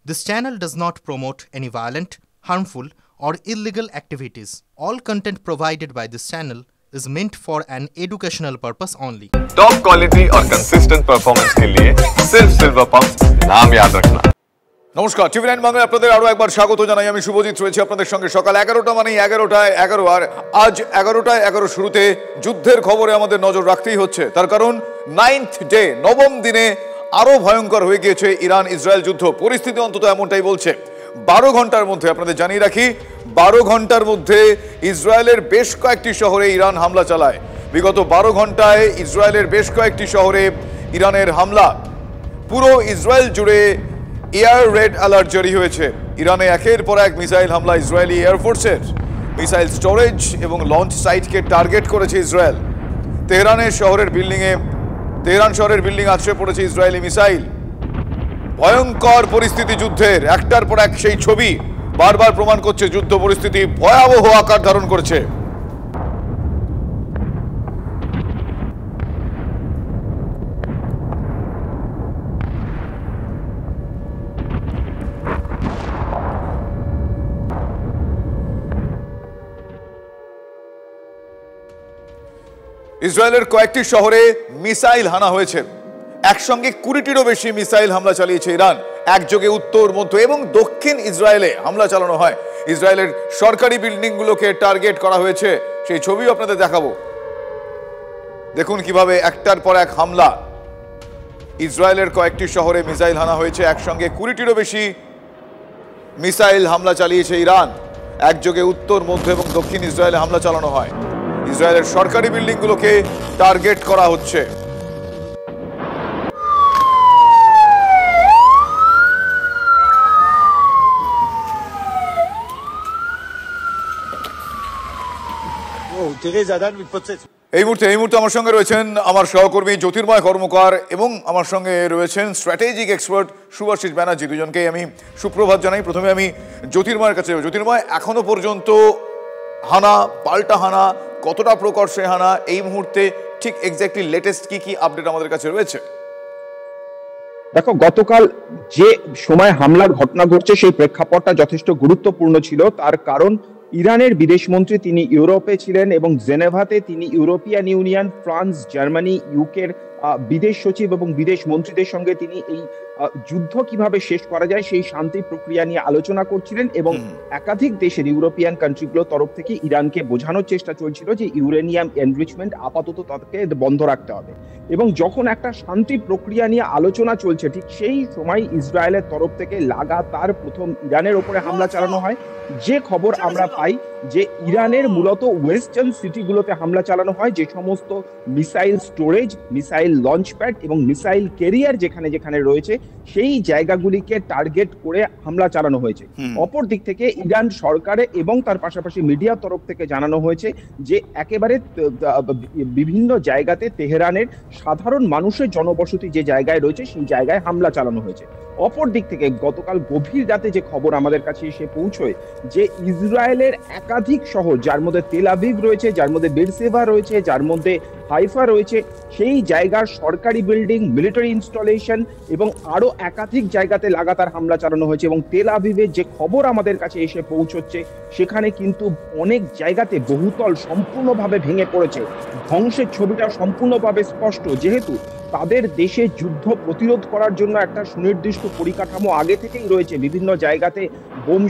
This channel does not promote any violent, harmful, or illegal activities. All content provided by this channel is meant for an educational purpose only. Top quality और consistent performance के लिए सिर्फ silver pumps नाम याद रखना। নমস্কার, টিভি9 বাংলায় আপনাদের আরো একবার স্বাগত জানাই। আমি শুভজিৎ রয়েছি আপনাদের সঙ্গে। সকাল 11টা মানে 11টায় 11 আর আজ 11টায় 11 শুরুতে যুদ্ধের খবরে আমাদের নজর রাখতেই হচ্ছে। তার কারণ 9th ডে, নবম দিনে আরো ভয়ঙ্কর হয়ে গিয়েছে ইরান ইসরায়েল যুদ্ধ। পরিস্থিতি অন্তত এমনটাই বলছে। 12 ঘন্টার মধ্যে আপনাদের জানিয়ে রাখি, 12 ঘন্টার মধ্যে ইসরায়েলের বেশ কয়েকটি শহরে ইরান হামলা চালায়। বিগত 12 ঘন্টায় ইসরায়েলের বেশ কয়েকটি শহরে ইরানের হামলা। পুরো ইসরায়েল জুড়ে এয়ার রেড অ্যালার্ট জারি হয়েছে। ইরানে একের পর এক মিসাইল হামলা ইসরায়েলি এয়ারফোর্সের। মিসাইল স্টোরেজ এবং লঞ্চ সাইটকে টার্গেট করেছে ইসরায়েল। তেহরান শহরের বিল্ডিং আছড়ে পড়েছে ইসরায়েলি মিসাইল। ভয়ঙ্কর পরিস্থিতি যুদ্ধের, একটার পর এক সেই ছবি বারবার প্রমাণ করছে যুদ্ধ পরিস্থিতি ভয়াবহ আকার ধারণ করেছে। ইসরায়েলের কয়েকটি শহরে মিসাইল হানা হয়েছে। একসঙ্গে 20টিরও বেশি মিসাইল হামলা চালিয়েছে ইরান। একযোগে উত্তর, মধ্য এবং দক্ষিণ ইসরায়েলে হামলা চালানো হয়। ইসরায়েলের সরকারি বিল্ডিংগুলোকে টার্গেট করা হয়েছে, সেই ছবিও আপনাদের দেখাবো। দেখুন কিভাবে একটার পর এক হামলা। ইসরায়েলের কয়েকটি শহরে মিসাইল হানা হয়েছে। একসঙ্গে 20টিরও বেশি মিসাইল হামলা চালিয়েছে ইরান। একযোগে উত্তর, মধ্য এবং দক্ষিণ ইসরায়েলে হামলা চালানো হয়। ইসরায়েলের সরকারি বিল্ডিংগুলোকে টার্গেট করা হচ্ছে। এই মুহূর্তে আমার সঙ্গে রয়েছেন আমার সহকর্মী জ্যোতির্ময় কর্মকার এবং আমার সঙ্গে রয়েছেন স্ট্র্যাটেজিক এক্সপার্ট শুভাশিস ব্যানার্জি। দুজনকেই আমি সুপ্রভাত জানাই। প্রথমে আমি জ্যোতির্ময়ের কাছে যাবো। জ্যোতির্ময়, এখনো পর্যন্ত হানা, পাল্টা হানা, কতটা প্রকর্ষে হানা, এই মুহূর্তে ঠিক এক্স্যাক্টলি লেটেস্ট কি আপডেট আমাদের কাছে রয়েছে? দেখো, গতকাল যে সময় হামলার ঘটনা ঘটছে সেই প্রেক্ষাপটটা যথেষ্ট গুরুত্বপূর্ণ ছিল। তার কারণ ইরানের বিদেশমন্ত্রী তিনি ইউরোপে ছিলেন এবং জেনেভাতে তিনি ইউরোপিয়ান ইউনিয়ন, ফ্রান্স, জার্মানি, ইউকের বিদেশ সচিব এবং বিদেশ মন্ত্রীদের সঙ্গে তিনি এই যুদ্ধ কিভাবে শেষ করা যায় সেই শান্তি প্রক্রিয়া নিয়ে আলোচনা করছিলেন এবং একাধিক দেশের ইউরোপিয়ান কান্ট্রিগুলোর তরফ থেকে ইরানকে বোঝানোর চেষ্টা চলছিল যে ইউরেনিয়াম এনরিচমেন্ট আপাতত তাকে বন্ধ রাখতে হবে। এবং যখন একটা শান্তি প্রক্রিয়া নিয়ে আলোচনা চলছে, ঠিক সেই সময় ইসরায়েলের তরফ থেকে লাগাতার প্রথম ইরানের ওপরে হামলা চালানো হয়। যে খবর আমরা পাই যে ইরানের মূলত ওয়েস্টার্ন সিটিগুলোতে হামলা চালানো হয়, যে সমস্ত missile storage, missile launch pad এবং মিসাইল ক্যারিয়ার যেখানে যেখানে রয়েছে সেই জায়গাগুলিকে টার্গেট করে হামলা চালানো হয়েছে। অপর দিক থেকে ইরান সরকারে এবং তার পাশাপাশি মিডিয়ার তরফ থেকে জানানো হয়েছে যে একেবারে বিভিন্ন জায়গাতে তেহরানের সাধারণ মানুষের জনবসতি যে জায়গায় রয়েছে সেই জায়গায় হামলা চালানো হয়েছে। অপর দিক থেকে গতকাল গভীর রাতে যে খবর আমাদের কাছে এসে পৌঁছয় যে ইসরায়েলের একাধিক শহর, যার মধ্যে তেল আভিভ রয়েছে, যার মধ্যে বেরশেভা রয়েছে, যার মধ্যে হাইফা রয়েছে, সেই জায়গার সরকারি বিল্ডিং, মিলিটারি ইনস্টলেশন এবং আরো একাধিক জায়গাতে লাগাতার হামলা চালানো হয়েছে। এবং তেল আভিভের যে খবর আমাদের কাছে এসে পৌঁছচ্ছে সেখানে কিন্তু অনেক জায়গাতে বহুতল সম্পূর্ণভাবে ভেঙে পড়েছে। ধ্বংসের ছবিটা সম্পূর্ণভাবে স্পষ্ট, যেহেতু তাদের দেশে যুদ্ধ প্রতিরোধ করার জন্য একটা সুনির্দিষ্ট পরিকাঠামো আগে থেকেই রয়েছে। বিভিন্ন জায়গাতে বোম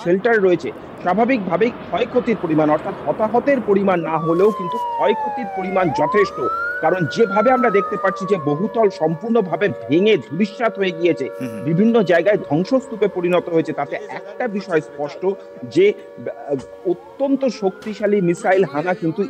শেল্টার রয়েছে। স্বাভাবিকভাবেই ক্ষয়ক্ষতির পরিমাণ, অর্থাৎ হতাহতের পরিমাণ না হলেও কিন্তু ক্ষয়ক্ষতির পরিমাণ যথেষ্ট। কারণ যেভাবে আমরা দেখতে পাচ্ছি যে বহুতল সম্পূর্ণভাবে ভেঙে ধূলিসাৎ হয়ে গিয়েছে, বিভিন্ন জায়গায় ধ্বংসস্তূপে পরিণত হয়েছে, তাতে একটা বিষয় স্পষ্ট যে অত্যন্ত শক্তিশালী মিসাইল হানা কিন্তু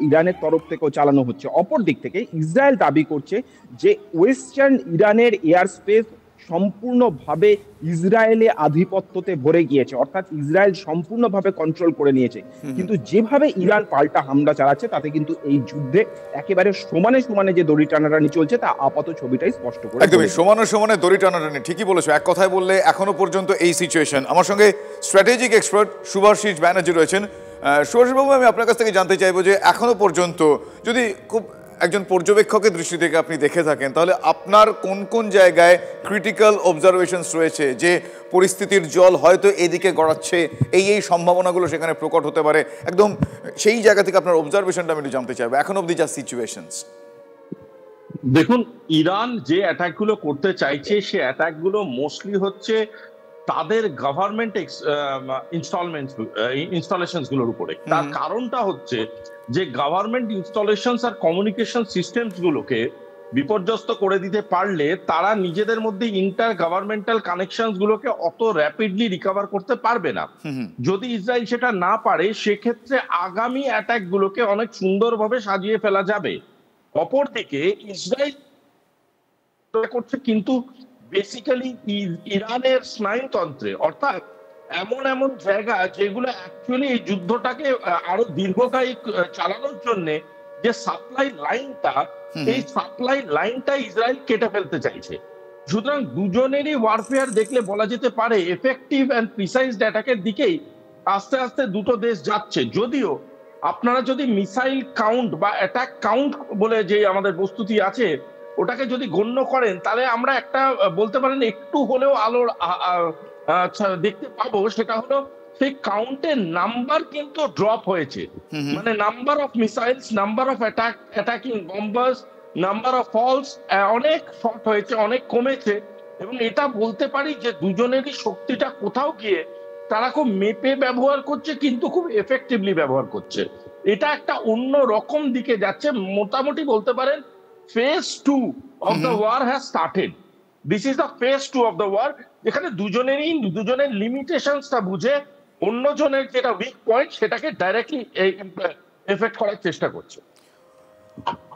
ইরানের তরফ থেকেও চালানো হচ্ছে। অপর দিক থেকে ইসরায়েল দাবি করছে যে ওয়েস্টার্ন ইরানের এয়ার স্পেস সম্পূর্ণভাবে ইসরায়েলে আধিপত্যতে ভরে গিয়েছে, অর্থাৎ ইসরায়েল সম্পূর্ণভাবে কন্ট্রোল করে নিয়েছে। কিন্তু যেভাবে ইরান পাল্টা হামলা চালাচ্ছে তাতে কিন্তু এই যুদ্ধে একেবারে সমানে সমানে যে দড়ি টানাটানি চলছে তা আপাত ছবিটাই স্পষ্ট করে। একদমই সমানে দড়ি টানাটানি, ঠিকই বলেছো। এক কথায় বললে এখনো পর্যন্ত এই সিচুয়েশন। আমার সঙ্গে স্ট্র্যাটেজিক এক্সপার্ট শুভাশিস ব্যানার্জি রয়েছেন। শুভাশিস বাবু, আমি আপনার কাছ থেকে জানতে চাইবো যে এখনো পর্যন্ত যদি খুব একজন পর্যবেক্ষকের দৃষ্টি থেকে আপনি দেখে থাকেন, তাহলে আপনার কোন কোন জায়গায় ক্রিটিক্যাল অবজারভেশনস রয়েছে যে পরিস্থিতির জল হয়তো এদিকে গড়াচ্ছে, এই সম্ভাবনাগুলো সেখানে প্রকট হতে পারে, একদম সেই জায়গা থেকে আপনার অবজারভেশনটা আমি একটু জানতে চাইবো এখন অবধি যা সিচুয়েশনস। দেখুন, ইরান যে অ্যাটাকগুলো করতে চাইছে সে অ্যাটাকগুলো মোস্টলি হচ্ছে তাদের গভর্নমেন্ট ইনস্টলেশনস গুলোর উপরে। তার কারণটা হচ্ছে যে গভর্নমেন্ট ইনস্টলেশনস আর কমিউনিকেশন সিস্টেমস গুলোকে বিপর্যস্ত করে দিতে পারলে তারা নিজেদের মধ্যে ইন্টার গভর্নমেন্টাল কানেকশনস গুলোকে অত র্যাপিডলি রিকভার করতে পারবে না। যদি ইসরায়েল সেটা না পারে সেক্ষেত্রে আগামী অ্যাটাক গুলোকে অনেক সুন্দরভাবে সাজিয়ে ফেলা যাবে। অপরদিকে ইসরায়েল করছে কিন্তু বেসিক্যালি ইরানের স্নায়ুতন্ত্রে, অর্থাৎ এমন এমন জায়গা যেগুলো অ্যাকচুয়ালি এই যুদ্ধটাকে আরো দীর্ঘকালী চালানোর জন্য যে সাপ্লাই লাইনটা, এই সাপ্লাই লাইনটা ইসরায়েল কেটে ফেলতে চাইছে। সুতরাং দুজনেরই ওয়ারফেয়ার দেখলে বলা যেতে পারে এফেক্টিভ অ্যান্ড প্রিসাইজ অ্যাটাকের দিকেই আস্তে আস্তে দুটো দেশ যাচ্ছে। যদিও আপনারা যদি মিসাইল কাউন্ট বা অ্যাটাক কাউন্ট বলে যে আমাদের প্রস্তুতি আছে ওটাকে যদি গণ্য করেন তাহলে আমরা একটা বলতে পারেন একটু হলেও আলোর দেখতে পাবো, সেটা হলো সেই কাউন্টের নাম্বার কিন্তু ড্রপ হয়েছে। মানে number of missiles, number of attacking bombers, number of falls অনেক শর্ট হয়েছে, অনেক কমেছে। এবং এটা বলতে পারি যে দুজনেরই শক্তিটা কোথাও গিয়ে তারা খুব মেপে ব্যবহার করছে কিন্তু খুব এফেক্টিভলি ব্যবহার করছে। এটা একটা অন্য রকম দিকে যাচ্ছে। মোটামুটি বলতে পারেন phase 2 of the war has started. This is the phase 2 of the war, যেখানে দুজনের লিমিটেশনসটা বুঝে অন্যজনের যেটা উইক পয়েন্ট সেটাকে ডাইরেক্টলি এফেক্ট করার চেষ্টা করছে।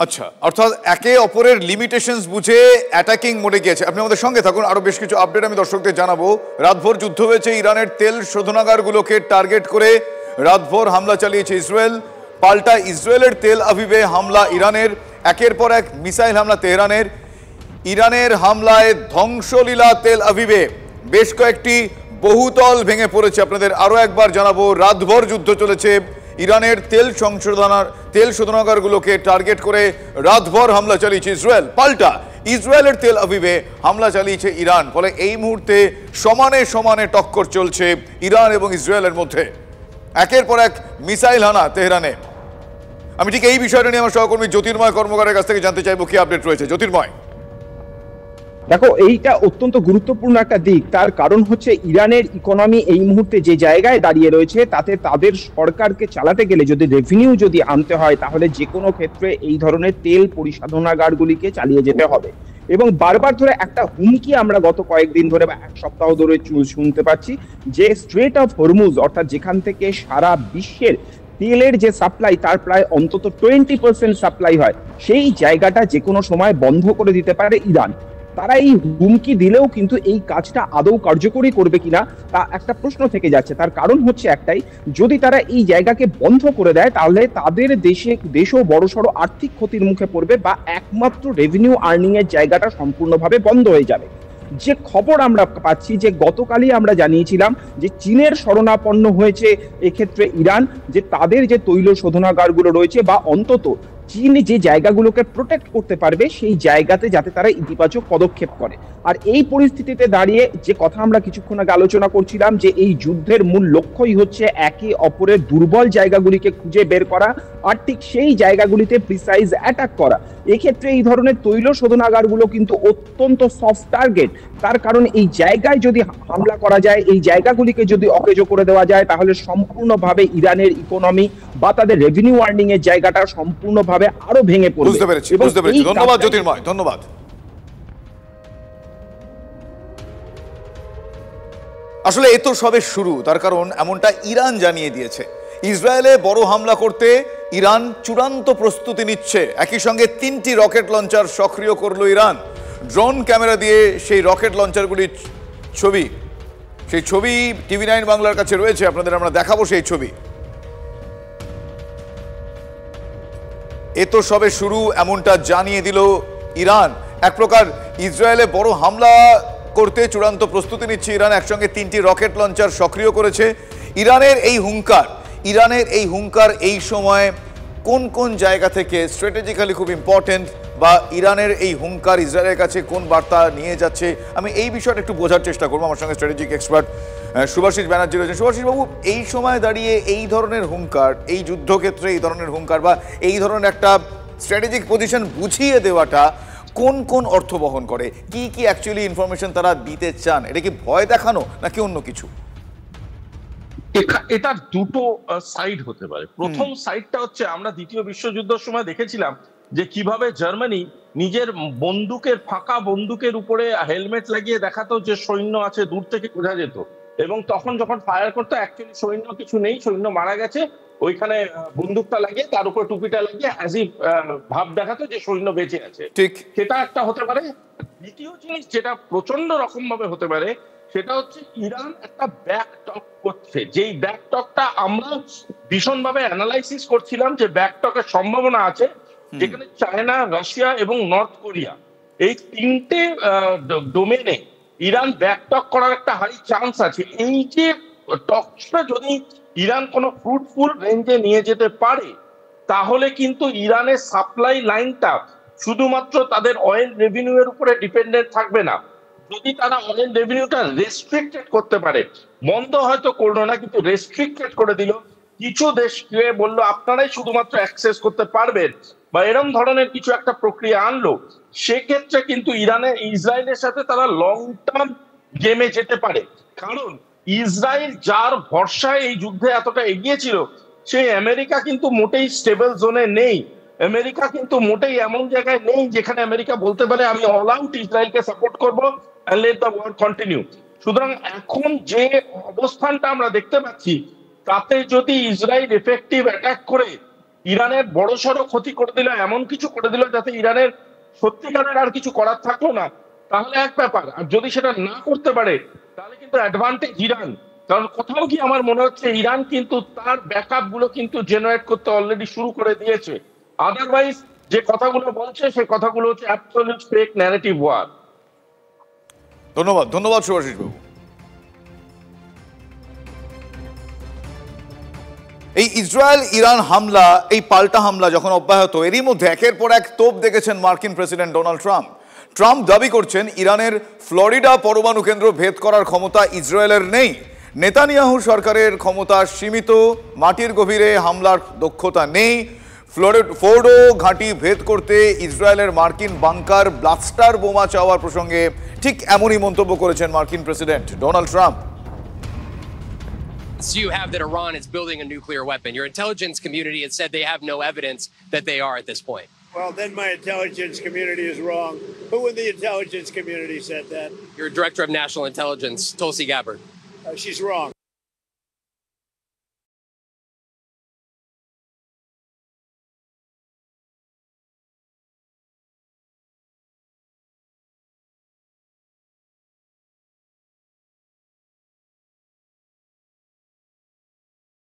আচ্ছা, অর্থাৎ একে অপরের লিমিটেশনস বুঝে অ্যাটাকিং মোডে গিয়েছে। আপনি আমাদের সঙ্গে থাকুন, আরো বেশ কিছু আপডেট আমি দর্শকদের জানাবো। রাতভর যুদ্ধ হয়েছে, ইরানের তেল শোধনাগারগুলোকে টার্গেট করে রাতভর হামলা চালিয়েছে ইসরায়েল। পাল্টা ইসরায়েলের তেল আভিভে হামলা ইরানের, একের পর এক মিসাইল হামলা তেহরানের। ইরানের হামলায় ধ্বংসলীলা তেল আভিভে, বেশ কয়েকটি বহুতল ভেঙে পড়েছে। আপনাদের আরো একবার জানাবো, রাতভর যুদ্ধ চলেছে, ইরানের তেল শোধনাগারগুলোকে টার্গেট করে রাতভর হামলা চালিয়েছে ইসরায়েল। পাল্টা ইসরায়েলের তেল আভিভে হামলা চালিয়েছে ইরান। ফলে এই মুহূর্তে সমানে সমানে টক্কর চলছে ইরান এবং ইসরায়েলের মধ্যে, একের পর এক মিসাইল হানা তেহরানে। আমি ঠিক এই বিষয়টা নিয়ে আমার সহকর্মী জ্যোতির্ময় কর্মকারের কাছ থেকে জানতে চাইবো কি আপডেট রয়েছে। জ্যোতির্ময়, দেখো, এইটা অত্যন্ত গুরুত্বপূর্ণ একটা দিক। তার কারণ হচ্ছে ইরানের ইকোনমি এই মুহূর্তে যে জায়গায় দাঁড়িয়ে রয়েছে তাতে তাদের সরকারকে চালাতে গেলে যদি রেভিনিউ যদি আনতে হয় তাহলে যে কোনো ক্ষেত্রে এই ধরনের তেল পরিশোধনাগারগুলিকে চালিয়ে যেতে হবে। এবং বারবার ধরে একটা হুমকি আমরা গত কয়েকদিন ধরে বা এক সপ্তাহ ধরে শুনতে পাচ্ছি যে স্ট্রেট অফ হরমুজ, অর্থাৎ যেখান থেকে সারা বিশ্বের তেলের যে সাপ্লাই তার প্রায় অন্তত 20% সাপ্লাই হয়, সেই জায়গাটা যে কোনো সময় বন্ধ করে দিতে পারে ইরান। তারা এই হুমকি দিলেও কিন্তু এই কাজটা আদৌ কার্যকরী করবে কিনা তা একটা প্রশ্ন থেকে যাচ্ছে। তার কারণ হচ্ছে একটাই, যদি তারা এই জায়গাকে বন্ধ করে দেয় তাহলে তাদের দেশও বড়সড় আর্থিক ক্ষতির মুখে পড়বে বা একমাত্র রেভিনিউ আর্নিং এর জায়গাটা সম্পূর্ণভাবে বন্ধ হয়ে যাবে। যে খবর আমরা পাচ্ছি, যে গতকালই আমরা জানিয়েছিলাম যে চীনের শরণাপন্ন হয়েছে এক্ষেত্রে ইরান, যে তাদের যে তৈল শোধনাগারগুলো রয়েছে বা অন্তত চীন যে জায়গাগুলোকে প্রোটেক্ট করতে পারবে সেই জায়গাতে যাতে তারা ইতিবাচক পদক্ষেপ করে। আর এই পরিস্থিতিতে দাঁড়িয়ে যে কথা আমরা কিছুক্ষণ আগে আলোচনা করছিলাম যে এই যুদ্ধের মূল লক্ষ্যই হচ্ছে একে অপরের দুর্বল জায়গাগুলিকে খুঁজে বের করা আর ঠিক সেই জায়গাগুলিতে প্রিসাইজ অ্যাটাক করা। এক্ষেত্রে এই ধরনের তৈল শোধনাগারগুলো কিন্তু অত্যন্ত সফট টার্গেট। তার কারণ এই জায়গায় যদি হামলা করা যায়, এই জায়গাগুলিকে যদি অকেজো করে দেওয়া যায় তাহলে সম্পূর্ণভাবে ইরানের ইকোনমি বা তাদের রেভিনিউ আর্নিং এর জায়গাটা সম্পূর্ণভাবে আরো ভেঙে পড়বে। বুঝতে পেরেছি। ধন্যবাদ জ্যোতির্ময়, ধন্যবাদ। আসলে এ তো সবে শুরু, তার কারণ এমনটা ইরান জানিয়ে দিয়েছে। ইসরায়েলে বড় হামলা করতে ইরান চূড়ান্ত প্রস্তুতি নিচ্ছে। একই সঙ্গে 3টি রকেট লঞ্চার সক্রিয় করলো ইরান। ড্রোন ক্যামেরা দিয়ে সেই রকেট লঞ্চারগুলির সেই ছবি TV9 বাংলার কাছে রয়েছে, আপনাদের আমরা দেখাবো সেই ছবি। এ তো সবে শুরু, এমনটা জানিয়ে দিল ইরান। এক প্রকার ইসরায়েলে বড় হামলা করতে চূড়ান্ত প্রস্তুতি নিচ্ছে ইরান। একসঙ্গে 3টি রকেট লঞ্চার সক্রিয় করেছে। ইরানের এই হুঙ্কার এই সময় কোন কোন জায়গা থেকে স্ট্র্যাটেজিক্যালি খুব ইম্পর্টেন্ট, বা ইরানের এই হুঙ্কার ইসরায়েলের কাছে কোন বার্তা নিয়ে যাচ্ছে, আমি এই বিষয়টা একটু বোঝার চেষ্টা করবো। আমার সঙ্গে স্ট্র্যাটেজিক এক্সপার্ট শুভাশিস ব্যানার্জি রয়েছেন। শুভাশিস বাবু, এই সময় দাঁড়িয়ে এই ধরনের হুঙ্কার, এই যুদ্ধক্ষেত্রে এই ধরনের হুঙ্কার বা এই ধরনের একটা স্ট্র্যাটেজিক পজিশন বুঝিয়ে দেওয়াটা কোন কোন অর্থ বহন করে, কি কি অ্যাকচুয়ালি ইনফরমেশন তারা দিতে চান? এটা কি ভয় দেখানো নাকি অন্য কিছু? এটা দুটো সাইড হতে পারে। প্রথম সাইডটা হচ্ছে, আমরা দ্বিতীয় বিশ্বযুদ্ধের সময় দেখেছিলাম যে কিভাবে জার্মানি নিজের বন্দুকের, ফাঁকা বন্দুকের উপরে হেলমেট লাগিয়ে দেখাতো যে সৈন্য আছে, দূর থেকে বোঝা যেত, এবং তখন যখন ফায়ার করতো অ্যাকচুয়ালি সৈন্য কিছু নেই, সৈন্য মারা গেছে, ওইখানে বন্দুকটা লাগিয়ে তার উপর টুপিটা লাগিয়ে অ্যাজ ইফ ভাব দেখাতো যে সৈন্য বেঁচে আছে। ঠিক, সেটা একটা হতে পারে। দ্বিতীয় জিনিস যেটা প্রচন্ড রকম ভাবে হতে পারে, সেটা হচ্ছে ইরান একটা ব্যাকটক করছে, যেই ব্যাকটকটা আমরা ভীষণভাবে অ্যানালাইসিস করছিলাম যে ব্যাকটকের সম্ভাবনা আছে, যেখানে চায়না, রাশিয়া এবং নর্থ কোরিয়া, এই তিনটে ডোমেনে ইরান ব্যাকটক করার একটা হাই চান্স আছে। এই যে টকটা যদি ইরান কোনো ফ্রুটফুল রেঞ্জে নিয়ে যেতে পারে, তাহলে কিন্তু ইরানের সাপ্লাই লাইনটা শুধুমাত্র তাদের অয়েল রেভিনিউ এর উপরে ডিপেন্ডেন্ট থাকবে না। যদি তারা অয়েল রেভিনিউটা রেস্ট্রিক্টেড করতে পারে, বন্ধ হয়তো করলো না, কিন্তু রেস্ট্রিক্টেড করে দিল, কিছু দেশকে বললো আপনারাই শুধুমাত্র অ্যাক্সেস করতে পারবেন, বা এরকম ধরনের কিছু একটা প্রক্রিয়া আনলো, সেক্ষেত্রে কিন্তু ইসরায়েলের সাথে তারা লং টার্ম গেমে যেতে পারে। কারণ ইসরায়েল যার ভরসায় এই যুদ্ধে এতটা এগিয়েছিল, সেই আমেরিকা কিন্তু মোটেই স্টেবল জোনে নেই। আমেরিকা কিন্তু মোটেই এমন জায়গায় নেই যেখানে আমেরিকা বলতে পারে আমি অল আউট ইসরায়েলকে সাপোর্ট করবো, and let the war continue। সুতরাং এখন যে অবস্থানটা আমরা দেখতে পাচ্ছি, তাতে যদি ইসরায়েল এফেক্টিভ অ্যাটাক করে ইরানের বড়সড় ক্ষতি করে দিল, এমন কিছু করে দিল যাতে ইরানের সত্যিকারের আর কিছু করার থাকলো না, তাহলে এক ব্যাপার। আর যদি সেটা না করতে পারে, তাহলে কিন্তু অ্যাডভান্টেজ ইরান। কারণ কোথাও কি আমার মনে হচ্ছে ইরান কিন্তু তার ব্যাকআপ গুলো কিন্তু জেনারেট করতে অলরেডি শুরু করে দিয়েছে। আদারওয়াইজ যে কথাগুলো বলছে, সে কথাগুলো হচ্ছে অ্যাবসলিউট ফেক ন্যারেটিভ ওয়ার। ধন্যবাদ, ধন্যবাদ শুভাশিস বাবু। এই ইসরায়েল ইরান হামলা, এই পাল্টা হামলা যখন অব্যাহত, এরই মধ্যে একের পর এক তোপ দেখেছেন মার্কিন প্রেসিডেন্ট ডোনাল্ড ট্রাম্প। ট্রাম্প দাবি করছেন ইরানের ফ্লোরিডা পরমাণু কেন্দ্র ভেদ করার ক্ষমতা ইসরায়েলের নেই। নেতানিয়াহু সরকারের ক্ষমতা সীমিত, মাটির গভীরে হামলার দক্ষতা নেই। ফোর্ডো ঘাঁটি ভেদ করতে ইসরায়েলের মার্কিন বাংকার ব্লাস্টার বোমা চাওয়ার প্রসঙ্গে ঠিক এমনই মন্তব্য করেছেন মার্কিন president Donald Trump. You have that Iran is building a nuclear weapon. Your intelligence community has said they have no evidence that they are at this point. Well, then my intelligence community is wrong. Who in the intelligence community said that? Your director of national intelligence, Tulsi Gabbard. She's wrong.